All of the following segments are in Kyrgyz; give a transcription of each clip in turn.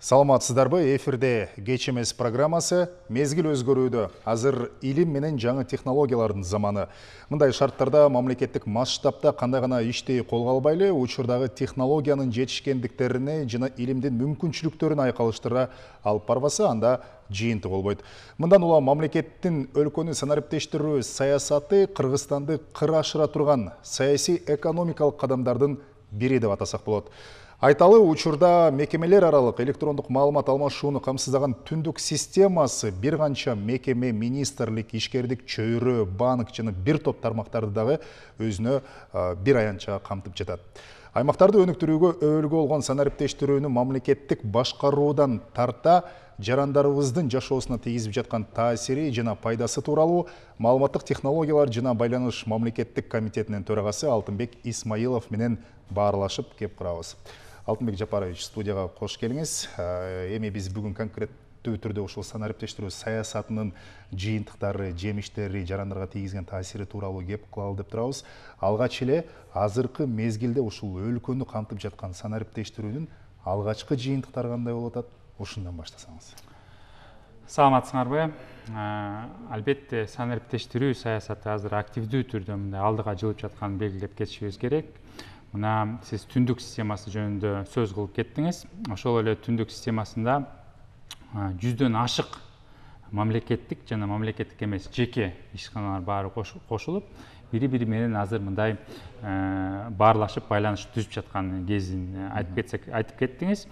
Саламатсыздарбы, эфирде кеч эмес программасы мезгил өзгөрүүдө. Азыр илим менен жаңы технологиялардын заманы. Мындай шарттарда мамлекеттик масштабта кандай гана иштей колго албайлы, учурдагы технологиянын жетишкендиктерине жана илимдин мүмкүнчүлүктөрүн айкалыштыра алып барбаса, анда жыйынтык болбойт. Мындан улам мамлекеттин өлкөнү санариптештирүү саясаты Кыргызстанды кыр ашыра турган саясий экономикалык кадамдардын бири деп атасак болот. Айталы учурда мекемелер аралык электрондук маалымат алмашууну камсыздаган түндүк системасы бир канча мекеме, министрлик, ишкердик, чөйрө, банк жана бир топ тармактарды дагы өзүнө бир аянтча камтып жатат. Аймактарды өнүктүрүүгө өбөлгө болгон санариптештирүүнү мамлекеттик башкаруудан тарта жарандарыбыздын жашоосуна тийгизип жаткан таасири жана пайдасы тууралуу маалыматтык технологиялар жана байланыш мамлекеттик комитетинин төрагасы Алтынбек Исмаилов менен баарлашып кеп кырабыз. Алтынбек Жапарович, студияга кош келиңиз. Эми биз бүгүн конкреттүү түрдө ушул санариптештирүү саясатынын жыйынтыктары, жемиштери, жарандарга тийгизген таасири тууралуу кеп кылалы деп турабыз. Алгач эле азыркы мезгилде ушул өлкөнү камтып жаткан санариптештирүүнүн алгачкы жыйынтыктары кандай болуп атат? Ушундан баштасаңыз. Саламатсыңарбы? Албетте санариптештирүү саясаты азыр активдүү түрдө алдыга жылып жатканын белгилеп кетишибиз керек. Мына сиз түндүк системасы жөнүндө сөз кылып кеттиңиз. Ошол эле түндүк системасында 100дөн ашык мамлекеттик жана мамлекеттик эмес жеке ишканалар баары кошулуп, бири-бири менен азыр мындай баарлашып байланыш түзүп жаткан кезин айтып кеттиңиз.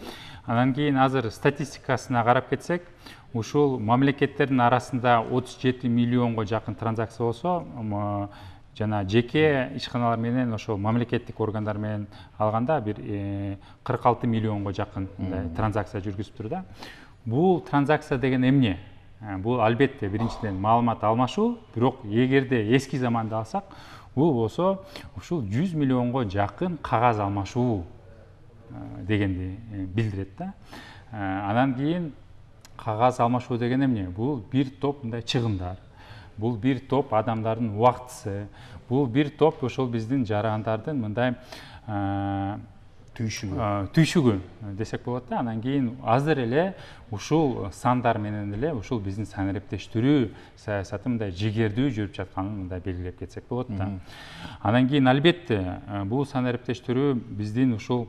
Анан кийин азыр статистикасына карап кетсек, ушул мамлекеттердин арасында 37 миллионго жакын транзакция болсо, жана жеке ишканалар менен ошол мамлекеттик органдар менен алганда бир 46 миллионго жакын транзакция жүргүзүптүр да. Бул транзакция деген эмне? Бул албетте биринчиден маалымат алмашуу, бирок эгерде эски заманды алсак, бул болсо ушул 100 миллионго жакын кагаз алмашуу дегенди билдирет да. Анан кийин кагаз алмашуу деген эмне? Бул бир топ мындай чыгымдар. Бул бир топ адамдардын убактысы, бул бир топ ошол биздин жарандардын мындай түйшүгү десек болот да. Анан кийин азыр эле ушул сандар менен эле ушул биздин санариптештирүү саясаты мындай жигердүү жүрүп жатканын мындай белгилеп кетсек болот да. Анан кийин албетте бул санариптештирүү биздин ушул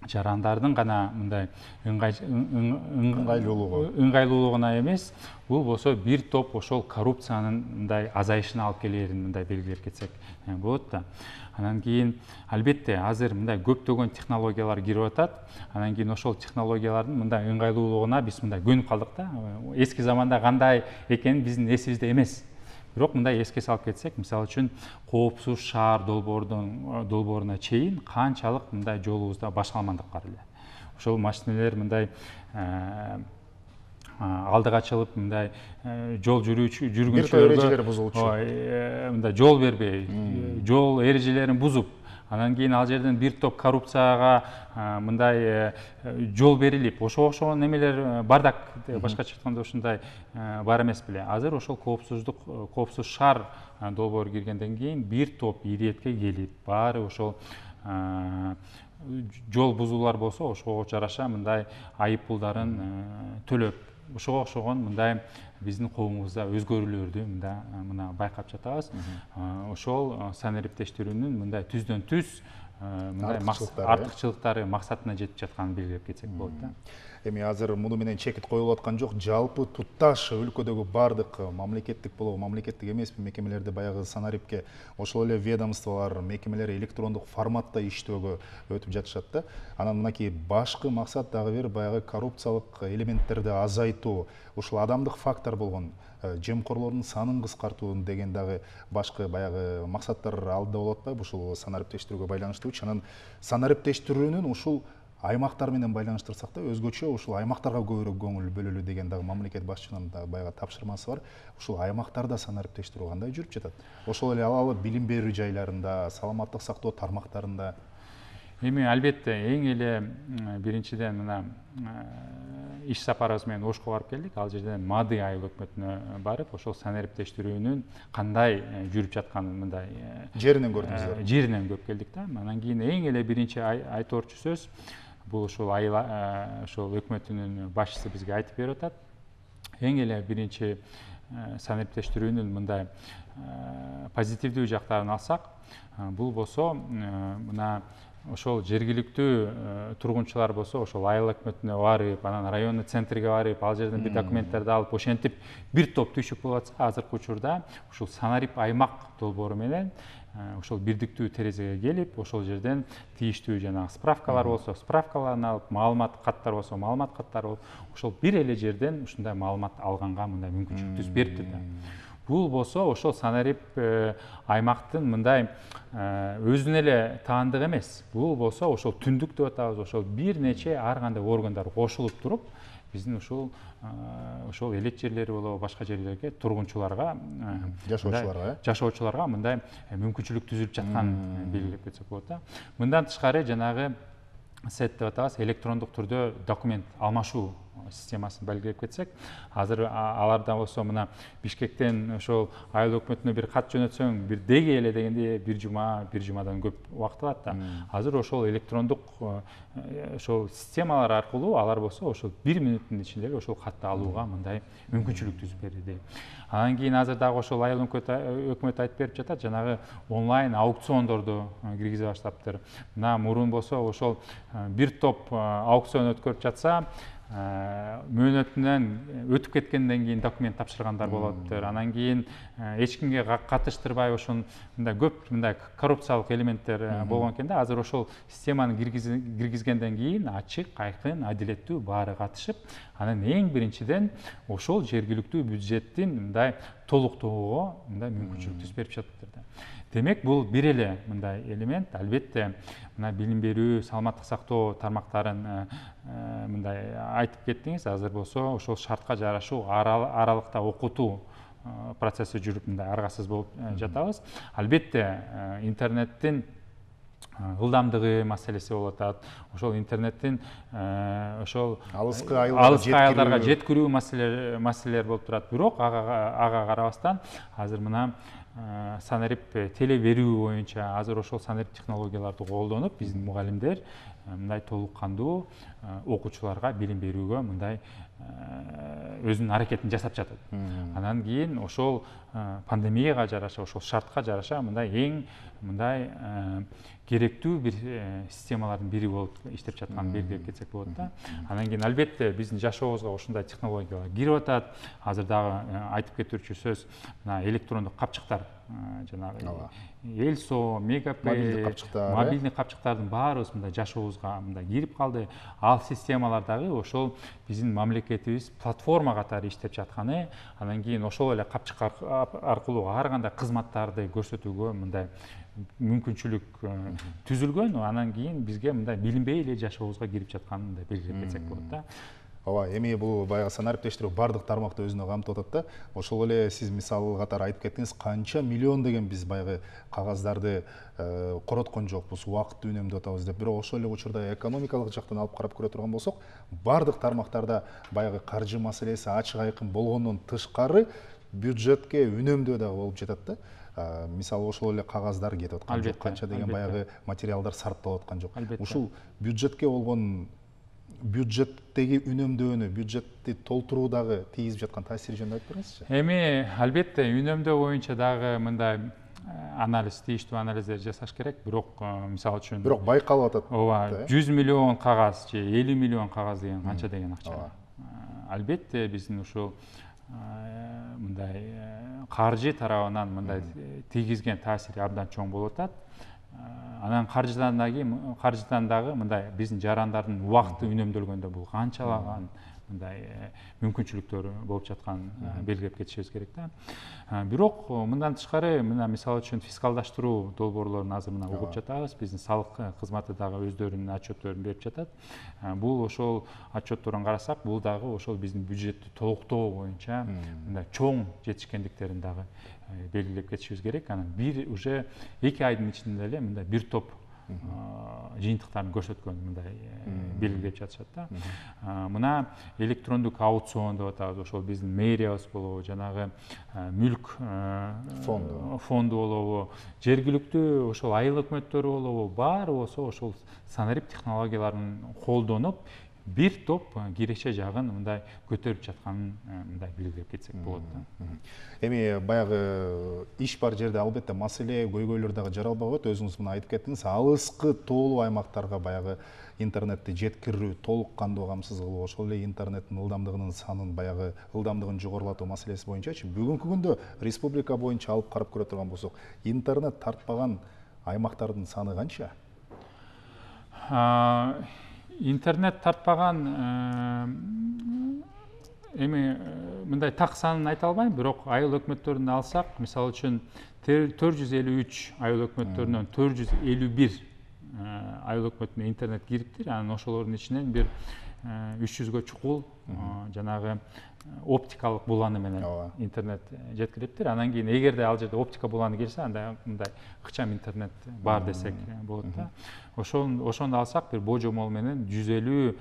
жарандардын гана мындай ыңгайлуулугуна эмес, бул болсо бир топ ошол коррупциянын мындай азайышына алып келерин мындай белгилеп кетсек болот да. Анан кийин албетте азыр мындай көптөгөн технологиялар кирип атат. Анан кийин ошол технологиялардын мындай ыңгайлуулугуна биз мындай көнүп калдык да. Эски заманда кандай экени биздин эсибизде эмес. Бирок мындай эске салып кетсек, мисалы үчүн коопсуз шаар долбооруна чейин канчалык мындай жолубузда башкалмандык бар эле. Ошол машинелер мындай алдыга чыгып, мындай жол жүргүнчүлөргө эрежелер бузулчу. Мындай жол бербей, жол эрежелерин бузуп, анан кийин ал жерден бир топ коррупцияга мындай жол берилип, ошого немелер бардак, башкача айтканда ушундай бар эмес беле. Азыр ошол коопсуз шаар долбоору киргенден кийин бир топ иретке келип, баары ошол жол бузуулар болсо, ошого жараша мындай айып пулдарын төлөп, ошого окшогон мындай биздин коомубузда өзгөрүүлөрдү мына байкап жатабыз. Ошол санариптештирүүнүн мындай түздөн түз мындай артыкчылыктары максатына жетип жатканын белгилеп кетсек болот да. Эми азыр муну менен чекит коюлуп аткан жок, жалпы тутташ өлкөдөгү бардык мамлекеттик болобу, мамлекеттик эмеспи мекемелерде баягы санарипке ошол эле ведомстволор, мекемелер электрондук форматта иштөөгө өтүп жатышат да. Анан мынакей башкы максат дагы бир баягы коррупциялык элементтерди азайтуу, ушул адамдык фактор болгон жемкорлордун санын кыскартуу деген дагы башкы баягы максаттар алдыда болуп атпайбы ушул санариптештирүүгө байланыштуу. Анан санариптештирүүнүн ушул аймактар менен байланыштырсак да, өзгөчө ушул аймактарга көбүрөөк көңүл бөлөлүү деген дагы мамлекет башчынын да баягы тапшырмасы бар. Ушул аймактарда санариптештирүү кандай жүрүп жатат? Ошол эле алалы билим берүү жайларында, саламаттык сактоо тармактарында. Эми албетте эң эле биринчиден мына иш сапарыбыз менен Ошко барып келдик. Ал жерден Мады айыл өкмөтүнө барып, ошол санариптештирүүнүн кандай жүрүп жатканын мындай жеринен көрдүңүздөр. Жеринен көрүп келдик да. Анан кийин эң эле биринчи айтоорчу сөз бул ошол ошол өкмөтүнүн башчысы бизге айтып берип атат. Эң эле биринчи санариптештирүүнүн мындай позитивдүү жактарын алсак, бул болсо мына ошол жергиликтүү тургунчулар болсо ошол айыл өкмөтүнө барып, анан райондун центриге барып, ал жерден бир документтерди алып, ошентип бир топ түйшүк болуп атса, азыркы учурда ушул санарип аймак долбоору менен ошол бирдиктүү терезеге келип, ошол жерден тийиштүү жанагы справкалар болсо справкаларын алып, маалымат каттар болсо маалымат каттары болуп, ошол бир эле жерден ушундай маалымат алганга мындай мүмкүнчүлүк түзүп бериптир да. Бул болсо ошол санарип аймактын мындай өзүнө эле таандык эмес. Бул болсо ошол түндүк деп атабыз, ошол бир нече ар кандай органдар кошулуп туруп, биздин ошол элет жерлери болобу, башка жерлерге тургунчуларга, жашоочуларга мындай мүмкүнчүлүк түзүлүп жатканын белгилеп кетсек болот да. Мындан тышкары жанагы сет деп атабыз, электрондук түрдө документ алмашуу системасын белгилеп кетсек, азыр аларда болсо мына Бишкектен ошол айыл өкмөтүнө бир кат жөнөтсөң, бир деги эле дегенде бир жумадан көп убакыт алат да. Азыр ошол электрондук ошол системалар аркылуу алар болсо ошол 1 мүнөттүн ичинде эле ошол катты алууга мындай мүмкүнчүлүк түзүп берди. Анан кийин азыр дагы ошол айыл өкмөтү айтып берип жатат, жанагы онлайн аукциондорду киргизе баштаптыр. Мына мурун болсо ошол бир топ аукцион өткөрүп жатса, мөөнөтүнөн өтүп кеткенден кийин документ тапшыргандар болоптур. Анан кийин эч кимге катыштырбай ошон мындай көп мындай коррупциялык элементтер болгон экен да. Азыр ошол системаны киргизгенден кийин ачык, айкын, адилеттүү баары катышып, анан эң биринчиден ошол жергиликтүү бюджеттин мындай толуктоого мындай мүмкүнчүлүк түзүп берип жатыптыр да. Демек, бул бир эле мындай элемент. Албетте, мына билим берүү, саламаттык сактоо тармактарын мындай айтып кеттиңиз. Азыр болсо ошол шартка жарашуу аралыкта окутуу процесси жүрүп, мындай аргасыз болуп жатабыз. Албетте, интернеттин ылдамдыгы маселеси болуп атат. Ошол интернеттин ошол алыскы айылдарга жеткирүү маселелер болуп турат. Бирок ага карабастан азыр мына санарип теле берүү боюнча азыр ошол санарип технологияларды колдонуп, биздин мугалимдер мындай толук кандуу окуучуларга билим берүүгө мындай өзүнүн аракетин жасап жатат. Анан кийин ошол пандемияга жараша, ошол шартка жараша мындай эң мындай керектүү бир системалардын бири болуп иштеп жатканын белгилеп кетсек болот да. Анан кийин албетте биздин жашообузга ушундай технологиялар кирип атат. Азыр дагы айтып кетүүчү сөз мына электрондук капчыктар, жанагы Элсо, Мегапэй, мобилдик капчыктардын баарыбыз мындай жашообузга мындай кирип калды. Ал системалар дагы ошол биздин мамлекетибиз платформа катары иштеп жатканы, анан кийин ошол эле капчык аркылуу ар кандай кызматтарды көрсөтүүгө мындай мүмкүнчүлүк түзүлгөн. Анан кийин бизге мындай билинбей эле жашообузга кирип жатканын да белгилеп кетсек болот да. Ооба, эми бул баягы санариптештирүү бардык тармакты өзүнө камтып атат да. Ошол эле сиз мисал катары айтып кеттиңиз, канча миллион деген биз баягы кагаздарды короткон жокпуз, убакытты үнөмдөп атабыз деп. Бирок ошол эле учурда экономикалык жактан алып карап көрө турган болсок, бардык тармактарда баягы каржы маселеси ачык айкын болгондон тышкары бюджетке үнөмдөө дагы болуп жатат да. Мисалы ошол эле кагаздар кетип аткан жок, канча деген баягы материалдар сарпталып аткан жок. Ушул бюджетке болгон бюджеттеги үнөмдөөнү, бюджетти толтуруудагы тийгизип жаткан таасири жөнүндө айтып бериңизчи. Эми албетте үнөмдөө боюнча дагы мындай анализ, тийиштүү анализдер жасаш керек. Бирок мисалы үчүн бирок байкалып атат. Ооба, 100 миллион кагаз же 50 миллион кагаз деген канча деген акча. Албетте биздин ушул мындай каржы тарабынан мындай тийгизген таасири абдан чоң болуп атат. Анан каржыдан дагы мындай биздин жарандардын убакыты үнөмдөлгөндө бул канчалаган мындай мүмкүнчүлүктөр болуп жатканын белгилеп кетишибиз керек да. Бирок мындан тышкары мына мисалы үчүн фискалдаштыруу долбоорлорун азыр мына угуп жатабыз. Биздин салык кызматы дагы өздөрүнүн отчетторун берип жатат. Бул ошол отчетторун карасак, бул дагы ошол биздин бюджетти толуктоо боюнча мындай чоң жетишкендиктерин дагы белгилеп кетишибиз керек. Анан уже 2 айдын ичинде эле мындай бир топ жыйынтыктарын көрсөткөн мындай белгилеп жатышат да. Мына электрондук аукцион деп атабыз, ошол биздин мэриябыз болобу, жанагы мүлк фонду болобу, жергиликтүү ошол айыл өкмөттөрү болобу, баары болсо ошол санарип технологияларын колдонуп бир топ киреше жагын мындай көтөрүп жатканын мындай белгилеп кетсек болот да. Эми баягы иш бар жерде албетте маселе, көйгөйлөр дагы жаралбай коет. Өзүңүз мына айтып кеттиңиз, алыскы тоолуу аймактарга баягы интернетти жеткирүү толук кандуу камсыз кылуу, ошол эле интернеттин ылдамдыгынын санын, баягы ылдамдыгын жогорулатуу маселеси боюнчачы бүгүнкү күндө республика боюнча алып карап көрө турган болсок, интернет тартпаган аймактардын саны канча? Интернет тартпаган эми мындай так санын айта албайм, бирок айыл өкмөттөрүн алсак, мисалы үчүн 453 айыл өкмөттөрүнөн 451 айыл өкмөтүнө интернет кириптир. Анан ошолордун ичинен бир 300гө чукул жанагы оптикалык буланы менен интернет жеткириптир. Анан кийин эгерде ал жерде оптика буланы келсе, анда мындай ыкчам интернет бар десек болот да. Ошону алсак, бир божомол менен 150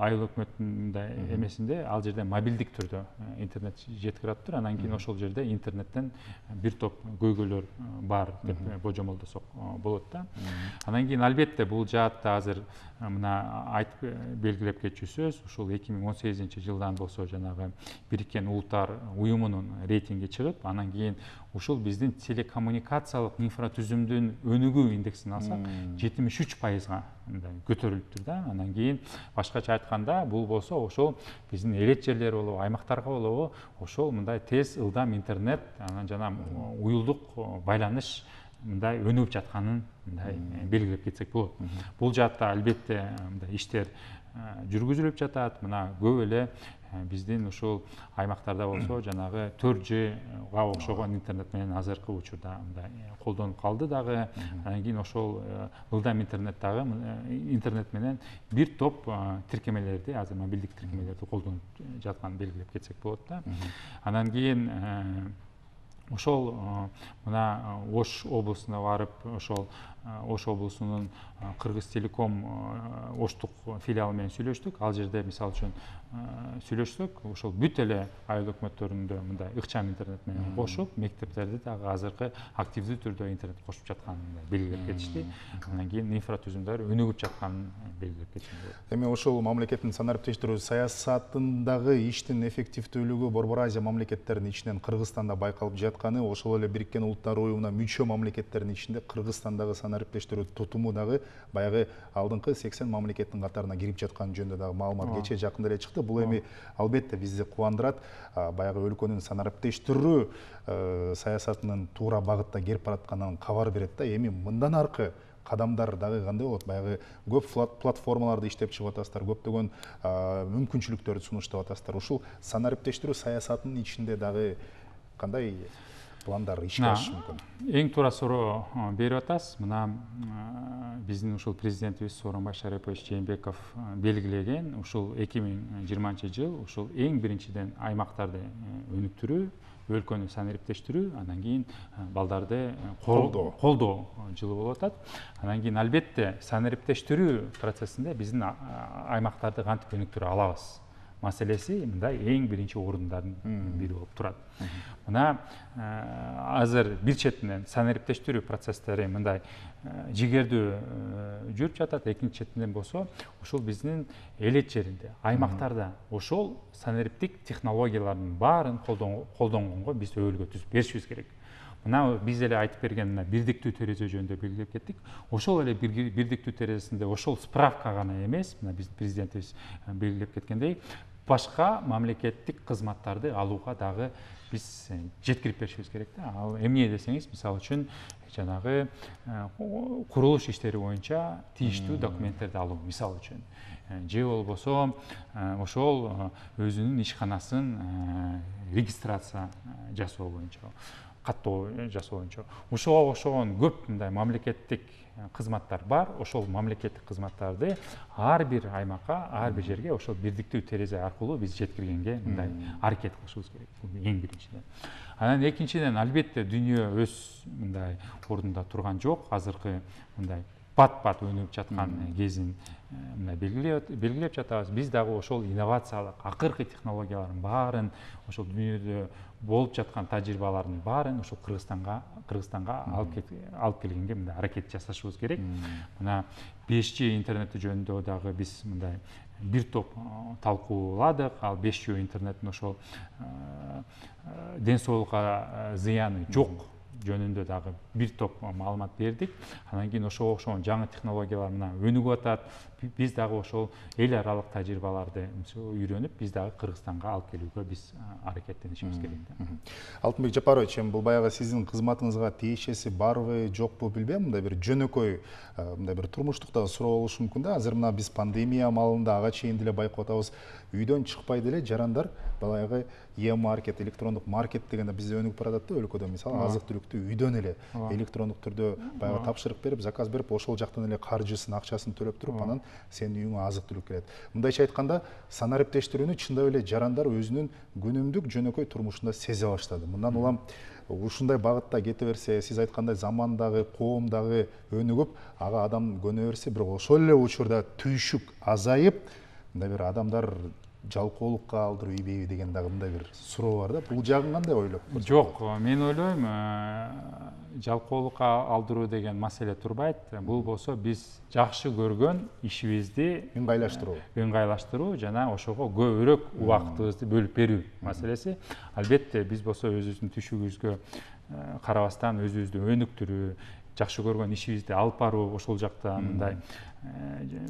айыл өкмөтүнүн эмесинде ал жерде мобилдик түрдө интернет жеткириптир. Анан кийин ошол жерде интернеттен бир топ көйгөйлөр бар деп божомолдосок болот да. Анан кийин албетте бул жаатта азыр мына айтып белгилеп кетчүсүз, ушул 2018-жылдан болсо жанагы Бириккен Улуттар уюмунун рейтинги чыгып, анан кийин ушул биздин телекоммуникациялык инфратүзүмдүн өнүгүү индексин алсак 73%га көтөрүлүптүр да. Анан кийин башкача айтканда, бул болсо ошол биздин элет жерлер болобу, аймактарга болобу, ошол мындай тез ылдам интернет, анан жана уюлдук байланыш мындай өнүгүп жатканын мындай белгилеп кетсек болот. Бул жаатта албетте мындай иштер жүргүзүлүп жатат. Мына көп эле биздин ушул аймактарда болсо жанагы 4G'га окшогон интернет менен азыркы учурда мындай колдонуп калды дагы. Анан кийин ошол ылдам интернет менен бир топ тиркемелерди, азыр мобилдик тиркемелерди колдонуп жатканын белгилеп кетсек болот да. Анан кийин ошол мына Ош облусуна барып, ошол Ош облусунун Кыргыз Телеком Оштук филиалы менен сүйлөштүк. Ал жерде мисалы үчүн сүйлөшсөк, ошол бүт эле айыл өкмөттөрүндө мындай ыкчам интернет менен кошуп, мектептерде дагы азыркы активдүү түрдө интернет кошуп жатканын белгилеп кетишти. Анан кийин инфратүзүмдөр өнүгүп жатканын белгилеп кетишти. Эми ошол мамлекеттин санариптештирүү саясатындагы иштин эффективдүүлүгү Борбор Азия мамлекеттеринин ичинен Кыргызстанда байкалып жатканы, ошол эле Бириккен Улуттар уюмуна мүчө мамлекеттердин ичинде Кыргызстандагы санариптештирүү тутуму дагы баягы алдыңкы 80 мамлекеттин катарына кирип жаткан жөнүндө дагы маалымат кечээ жакында эле чыкты. Бул эми албетте бизди кубандырат. Баягы өлкөнүн санариптештирүү саясатынын туура багытта келип баратканынан кабар берет да. Эми мындан аркы кадамдар дагы кандай болот? Баягы көп платформаларды иштеп чыгып атасыздар, көптөгөн мүмкүнчүлүктөрдү сунуштап атасыздар. Ушул санариптештирүү саясатынын ичинде дагы кандай пландар ишке ашыш мүмкүн? Эң туура суроо берип атасыз. Мына биздин ушул президентибиз Сооронбай Шарипович Жээнбеков белгилеген ушул 2020-жыл ушул эң биринчиден аймактарды өнүктүрүү, өлкөнү санариптештирүү, анан кийин балдарды колдоо жылы болуп атат. Анан кийин албетте санариптештирүү процессинде биздин аймактарды кантип өнүктүрө алабыз маселеси мындай эң биринчи орундардын бири болуп турат. Мына азыр бир четинен санариптештирүү процесстери мындай жигердүү жүрүп жатат, экинчи четинен болсо ушул биздин элет жеринде, аймактарда ошол санариптик технологиялардын баарын колдонгонго биз өбөлгө түзүп беришибиз керек. Мына биз эле айтып берген бирдиктүү терезе жөнүндө белгилеп кеттик. Ошол эле бирдиктүү терезесинде ошол справка гана эмес, мына биздин президентибиз белгилеп кеткендей, башка мамлекеттик кызматтарды алууга дагы биз жеткирип беришибиз керек да. Ал эмне десеңиз, мисалы үчүн жанагы курулуш иштери боюнча тийиштүү документтерди алуу, мисалы үчүн, же болбосо ошол өзүнүн ишканасын регистрация жасоо боюнча, каттоо жасоо боюнча. Ушуга окшогон көп мындай мамлекеттик кызматтар бар. Ошол мамлекеттик кызматтарды ар бир аймакка, ар бир жерге ошол бирдиктүү терезе аркылуу биз жеткиргенге мындай аракет кылышыбыз керек. Бул эң биринчиден. Анан экинчиден албетте дүйнө өз мындай ордунда турган жок. Азыркы мындай бат өнүгүп жаткан кезин мына белгилеп жатабыз. Биз дагы ошол инновациялык акыркы технологиялардын баарын, ошол дүйнөдө болуп жаткан тажрыйбалардын баарын ошол Кыргызстанга алып келгенге мындай аракет жасашыбыз керек. Мына 5G интернети жөнүндө дагы биз мындай бир топ талкууладык. Ал 5G интернеттин ошол ден соолукка зыяны жок жөнүндө дагы бир топ маалымат бердик. Анан кийин ошого окшогон жаңы технологиялар мына өнүгүп атат. Биз дагы ошол эл аралык тажрыйбаларды үйрөнүп, биз дагы Кыргызстанга алып келүүгө биз аракеттенишибиз керек. Алтынбек Жапарович, бул баягы сиздин кызматыңызга тиешеси барбы, жокпу билбейм. Мындай бир жөнөкөй, мындай бир турмуштук дагы суроо болушу мүмкүн да. Азыр мына биз пандемия маалында ага чейин деле байкап атабыз. Үйдөн чыкпай деле жарандар баягы e-маркет, электрондук маркет дегенде бизде өнүгүп баратат да өлкөдө. Мисалы азык-түлүктү үйдөн эле электрондук түрдө баягы тапшырык берип, заказ берип, ошол жактан эле каржысын, акчасын төлөп туруп, анан сенин үйүңө азык-түлүк келет. Мындайча айтканда, санариптештирүүнү чындап эле жарандар өзүнүн күнүмдүк жөнөкөй турмушунда сезе баштады. Мындан улам ушундай багытта кете берсе, сиз айткандай заман дагы, коом дагы өнүгүп, ага адам көнө берсе, бирок ошол эле учурда түйшүк азайып, мындай бир адамдар жалкоолукка алдыруу ийбейби деген дагы мындай бир суроо бар да. Бул жагын кандай ойлоп? Жок, мен ойлойм, жалкоолукка алдыруу деген маселе турбайт. Бул болсо биз жакшы көргөн ишибизди ыңгайлаштыруу жана ошого көбүрөөк убактыбызды бөлүп берүү маселеси. Албетте биз болсо өзүбүздүн түшүгүбүзгө карабастан өзүбүздү өнүктүрүү, жакшы көргөн ишибизди алып баруу ошол жакта мындай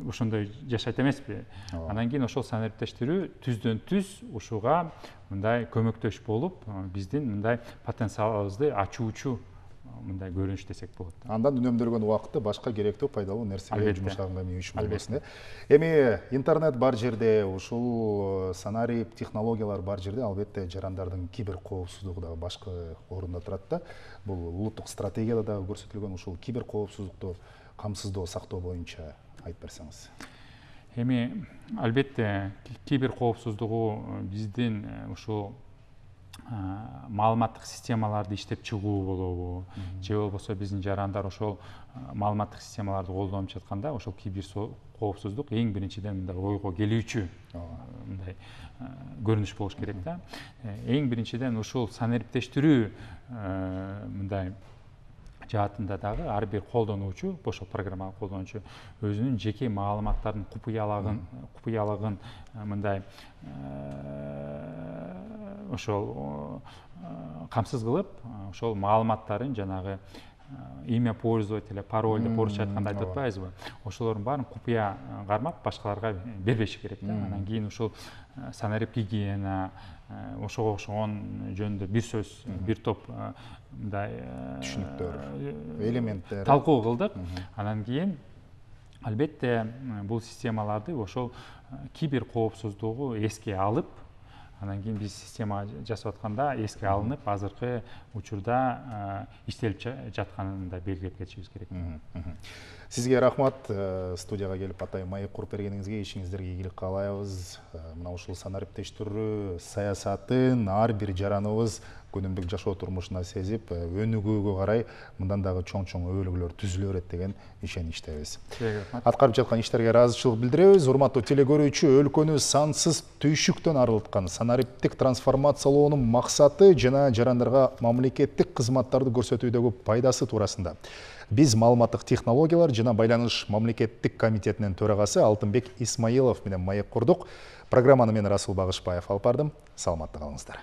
ошондой жашайт эмеспи. Анан кийин ошол санариптештирүү түздөн түз ушуга мындай көмөктөш болуп, биздин мындай потенциалыбызды ачуучу мындай көрүнүш десек болот. Андан үнөмдөлгөн убакытты башка керектүү, пайдалуу нерсеге жумшаганга эмне үчүн болбосун. Эми интернет бар жерде, ушул санарип технологиялар бар жерде, албетте жарандардын кибер коопсуздугу дагы башка орунда турат да. Бул улуттук стратегияда дагы көрсөтүлгөн ушул кибер коопсуздукту камсыздоо, сактоо боюнча айтып берсеңиз. Эми албетте кибер коопсуздугу биздин ушул маалыматтык системаларды иштеп чыгуу болобу, же болбосо биздин жарандар ошол маалыматтык системаларды колдонуп жатканда, ошол кибер коопсуздук эң биринчиден мындай ойго келүүчү мындай көрүнүш болуш керек да. Эң биринчиден ушул санариптештирүү мындай жаатында дагы ар бир колдонуучу, ошол программаны колдонуучу өзүнүн жеке маалыматтарын купуялыгын мындай ошол камсыз кылып, ошол маалыматтарын жанагы имя пользователя, пароль деп орусча айтканда айтып атпайбызбы? Ошолордун баарын купуя кармап башкаларга бербеш керек да. Анан кийин ушул санарип гигиена, ошого окшогон жөнүндө бир сөз, бир топ мындай түшүнүктөр, элементтер талкуу кылдык. Анан кийин албетте бул системаларды ошол кибер коопсуздугу эске алып, анан кийин биз система жасап атканда эске алынып, азыркы учурда иштелип жатканын да белгилеп кетишибиз керек. Сизге рахмат, студияга келип атайын маек куруп бергениңизге, ишиңиздерге ийгилик каалайбыз. Мына ушул санариптештирүү саясатын ар бир жараныбыз күнүмдүк жашоо турмушуна сезип, өнүгүүгө карай мындан дагы чоң-чоң өбөлгөлөр түзүлө берет деген ишеничтебиз. Аткарып жаткан иштерге ыраазычылык билдиребиз. Урматтуу телекөрүүчү, өлкөнү сансыз түйшүктөн арылткан санариптик трансформациялоонун максаты жана жарандарга мамлекеттик кызматтарды көрсөтүүдөгү пайдасы туурасында биз маалыматтык технологиялар жана байланыш мамлекеттик комитетинин төрагасы Алтынбек Исмаилов менен маек курдук. Программаны мен Расул Багышбаев алып бардым. Саламатта калыңыздар.